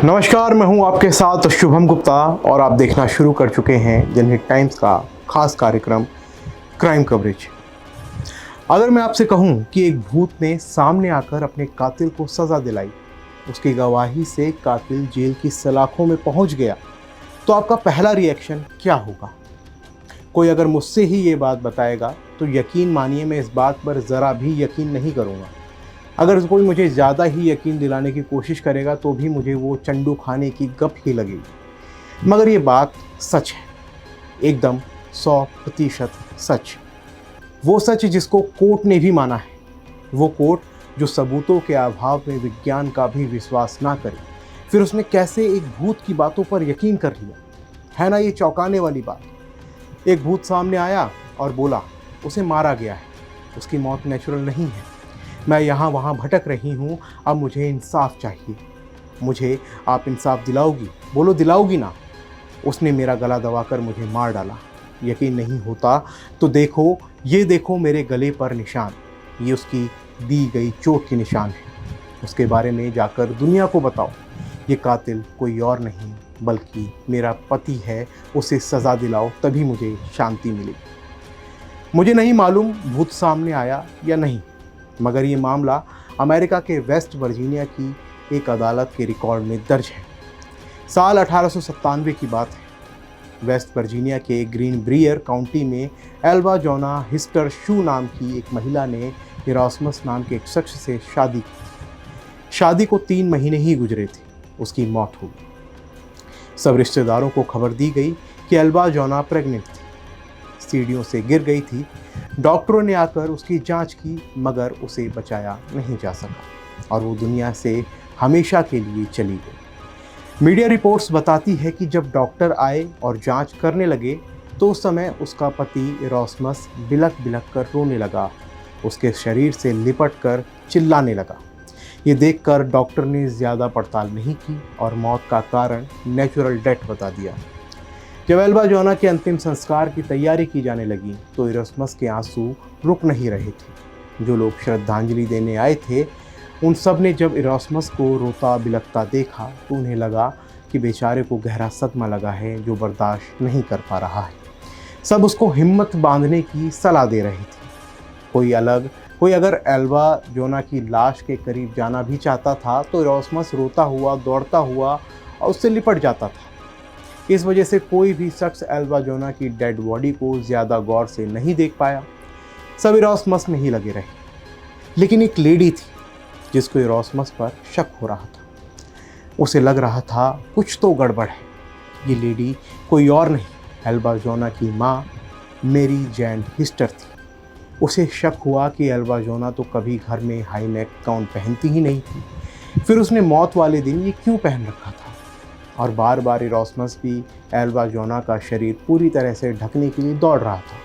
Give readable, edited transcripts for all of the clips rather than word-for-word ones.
नमस्कार, मैं हूं आपके साथ शुभम गुप्ता और आप देखना शुरू कर चुके हैं जनहित टाइम्स का खास कार्यक्रम क्राइम कवरेज। अगर मैं आपसे कहूं कि एक भूत ने सामने आकर अपने कातिल को सज़ा दिलाई, उसकी गवाही से कातिल जेल की सलाखों में पहुंच गया, तो आपका पहला रिएक्शन क्या होगा? कोई अगर मुझसे ही ये बात बताएगा तो यकीन मानिए मैं इस बात पर ज़रा भी यकीन नहीं करूँगा। अगर कोई मुझे ज़्यादा ही यकीन दिलाने की कोशिश करेगा तो भी मुझे वो चंडू खाने की गप ही लगेगी। मगर ये बात सच है, एकदम 100% सच। वो सच जिसको कोर्ट ने भी माना है, वो कोर्ट जो सबूतों के अभाव में विज्ञान का भी विश्वास ना करे, फिर उसने कैसे एक भूत की बातों पर यकीन कर लिया। है ना ये चौंकाने वाली बात। एक भूत सामने आया और बोला उसे मारा गया है, उसकी मौत नेचुरल नहीं है। मैं यहाँ वहाँ भटक रही हूँ, अब मुझे इंसाफ चाहिए। मुझे आप इंसाफ दिलाओगी? बोलो दिलाओगी ना? उसने मेरा गला दबाकर मुझे मार डाला। यकीन नहीं होता तो देखो, ये देखो मेरे गले पर निशान, ये उसकी दी गई चोट के निशान है। उसके बारे में जाकर दुनिया को बताओ। ये कातिल कोई और नहीं बल्कि मेरा पति है, उसे सज़ा दिलाओ तभी मुझे शांति मिलेगी। मुझे नहीं मालूम भूत सामने आया या नहीं, मगर ये मामला अमेरिका के वेस्ट वर्जीनिया की एक अदालत के रिकॉर्ड में दर्ज है। साल 1897 की बात है। वेस्ट वर्जीनिया के ग्रीन ब्रियर काउंटी में एल्वा जोना हिस्टर शू नाम की एक महिला ने इरास्मस नाम के एक शख्स से शादी की। शादी को 3 महीने ही गुजरे थे, उसकी मौत हो गई। सब रिश्तेदारों को खबर दी गई कि एल्वा जोना प्रेग्नेंट थी, सीढ़ियों से गिर गई थी। डॉक्टरों ने आकर उसकी जांच की, मगर उसे बचाया नहीं जा सका और वो दुनिया से हमेशा के लिए चली गई। मीडिया रिपोर्ट्स बताती है कि जब डॉक्टर आए और जांच करने लगे तो उस समय उसका पति इरास्मस बिलख बिलख कर रोने लगा, उसके शरीर से लिपट कर चिल्लाने लगा। ये देखकर डॉक्टर ने ज़्यादा पड़ताल नहीं की और मौत का कारण नेचुरल डेथ बता दिया। जब एल्वा जोना के अंतिम संस्कार की तैयारी की जाने लगी तो इरास्मस के आंसू रुक नहीं रहे थे। जो लोग श्रद्धांजलि देने आए थे, उन सब ने जब इरास्मस को रोता बिलखता देखा तो उन्हें लगा कि बेचारे को गहरा सदमा लगा है जो बर्दाश्त नहीं कर पा रहा है। सब उसको हिम्मत बांधने की सलाह दे रहे थे। कोई अगर एल्वा जोना की लाश के करीब जाना भी चाहता था तो इरास्मस रोता हुआ दौड़ता हुआ और उससे लिपट जाता था। इस वजह से कोई भी शख्स एल्वा जोना की डेड बॉडी को ज़्यादा गौर से नहीं देख पाया। सब इरास्मस में ही लगे रहे। लेकिन एक लेडी थी जिसको इरास्मस पर शक हो रहा था। उसे लग रहा था कुछ तो गड़बड़ है। ये लेडी कोई और नहीं, एल्वा जोना की माँ मेरी जैन हिस्टर थी। उसे शक हुआ कि एल्वा जोना तो कभी घर में हाई नेक गाउन पहनती ही नहीं थी, फिर उसने मौत वाले दिन ये क्यों पहन रखा था। और बार बार इरास्मस भी एल्वा जोना का शरीर पूरी तरह से ढकने के लिए दौड़ रहा था।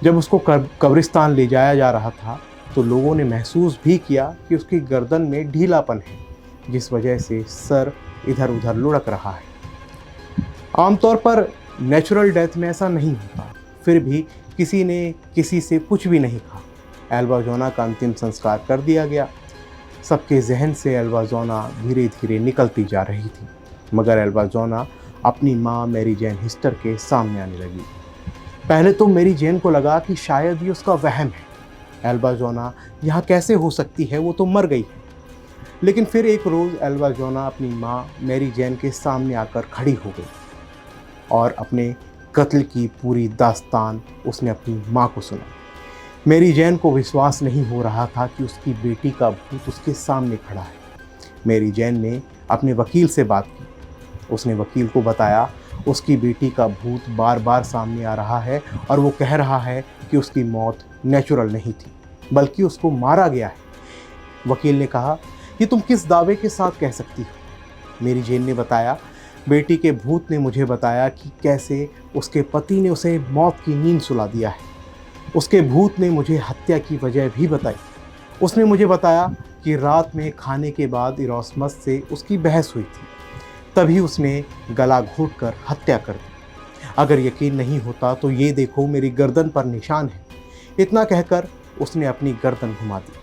जब उसको कब्रिस्तान ले जाया जा रहा था तो लोगों ने महसूस भी किया कि उसकी गर्दन में ढीलापन है, जिस वजह से सर इधर उधर लुढ़क रहा है। आमतौर पर नेचुरल डेथ में ऐसा नहीं होता, फिर भी किसी ने किसी से कुछ भी नहीं कहा। एल्वा जोना का अंतिम संस्कार कर दिया गया। सबके जहन से एल्वा जोना धीरे धीरे निकलती जा रही थी, मगर एल्वा जोना अपनी माँ मेरी जैन हिस्टर के सामने आने लगी। पहले तो मेरी जैन को लगा कि शायद ये उसका वहम है, एल्वा जोना यहाँ कैसे हो सकती है, वो तो मर गई है। लेकिन फिर एक रोज़ एल्वा जोना अपनी माँ मेरी जैन के सामने आकर खड़ी हो गई और अपने कत्ल की पूरी दास्तान उसने अपनी माँ को सुनाई। मेरी जैन को विश्वास नहीं हो रहा था कि उसकी बेटी का भूत उसके सामने खड़ा है। मेरी जैन ने अपने वकील से बात की। उसने वकील को बताया उसकी बेटी का भूत बार बार सामने आ रहा है और वो कह रहा है कि उसकी मौत नेचुरल नहीं थी बल्कि उसको मारा गया है। वकील ने कहा, ये तुम किस दावे के साथ कह सकती हो? मेरी जैन ने बताया, बेटी के भूत ने मुझे बताया कि कैसे उसके पति ने उसे मौत की नींद सुला दिया है। उसके भूत ने मुझे हत्या की वजह भी बताई। उसने मुझे बताया कि रात में खाने के बाद इरास्मस से उसकी बहस हुई थी, तभी उसने गला घोंटकर हत्या कर दी। अगर यकीन नहीं होता तो ये देखो मेरी गर्दन पर निशान है। इतना कहकर उसने अपनी गर्दन घुमा दी।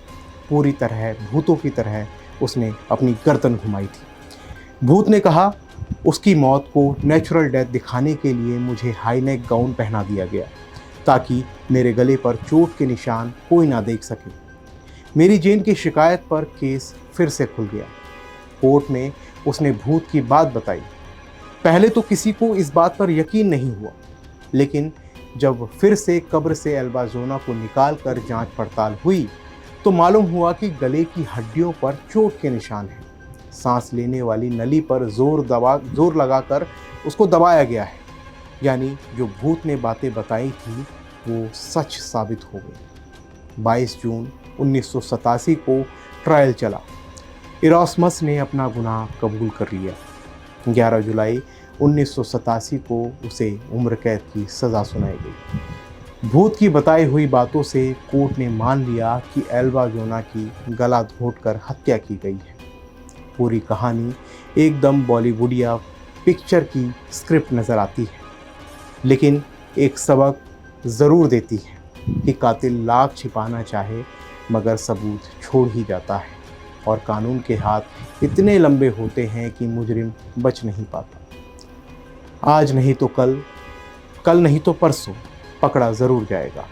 पूरी तरह भूतों की तरह उसने अपनी गर्दन घुमाई थी। भूत ने कहा, उसकी मौत को नेचुरल डेथ दिखाने के लिए मुझे हाई नेक गाउन पहना दिया गया ताकि मेरे गले पर चोट के निशान कोई ना देख सके। मेरी जेन की शिकायत पर केस फिर से खुल गया। कोर्ट में उसने भूत की बात बताई। पहले तो किसी को इस बात पर यकीन नहीं हुआ, लेकिन जब फिर से कब्र से एल्बा जोना को निकाल कर जांच पड़ताल हुई तो मालूम हुआ कि गले की हड्डियों पर चोट के निशान हैं। सांस लेने वाली नली पर जोर लगाकर उसको दबाया गया है। यानी जो भूत ने बातें बताई थी वो सच साबित हो गई। 22 जून 1987 को ट्रायल चला। इरास्मस ने अपना गुनाह कबूल कर लिया। 11 जुलाई 1987 को उसे उम्र कैद की सज़ा सुनाई गई। भूत की बताई हुई बातों से कोर्ट ने मान लिया कि एल्बा जोना की गला घोंटकर हत्या की गई है। पूरी कहानी एकदम बॉलीवुडिया पिक्चर की स्क्रिप्ट नज़र आती है, लेकिन एक सबक ज़रूर देती है कि कातिल लाख छिपाना चाहे मगर सबूत छोड़ ही जाता है और कानून के हाथ इतने लंबे होते हैं कि मुजरिम बच नहीं पाता। आज नहीं तो कल, कल नहीं तो परसों पकड़ा ज़रूर जाएगा।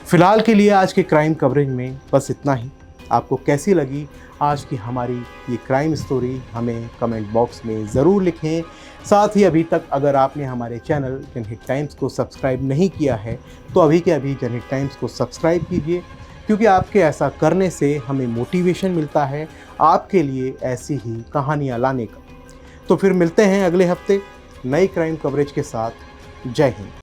फिलहाल के लिए आज के क्राइम कवरेज में बस इतना ही। आपको कैसी लगी आज की हमारी ये क्राइम स्टोरी हमें कमेंट बॉक्स में ज़रूर लिखें। साथ ही अभी तक अगर आपने हमारे चैनल जनहित टाइम्स को सब्सक्राइब नहीं किया है तो अभी के अभी जनहित टाइम्स को सब्सक्राइब कीजिए, क्योंकि आपके ऐसा करने से हमें मोटिवेशन मिलता है आपके लिए ऐसी ही कहानियाँ लाने का। तो फिर मिलते हैं अगले हफ्ते नई क्राइम कवरेज के साथ। जय हिंद।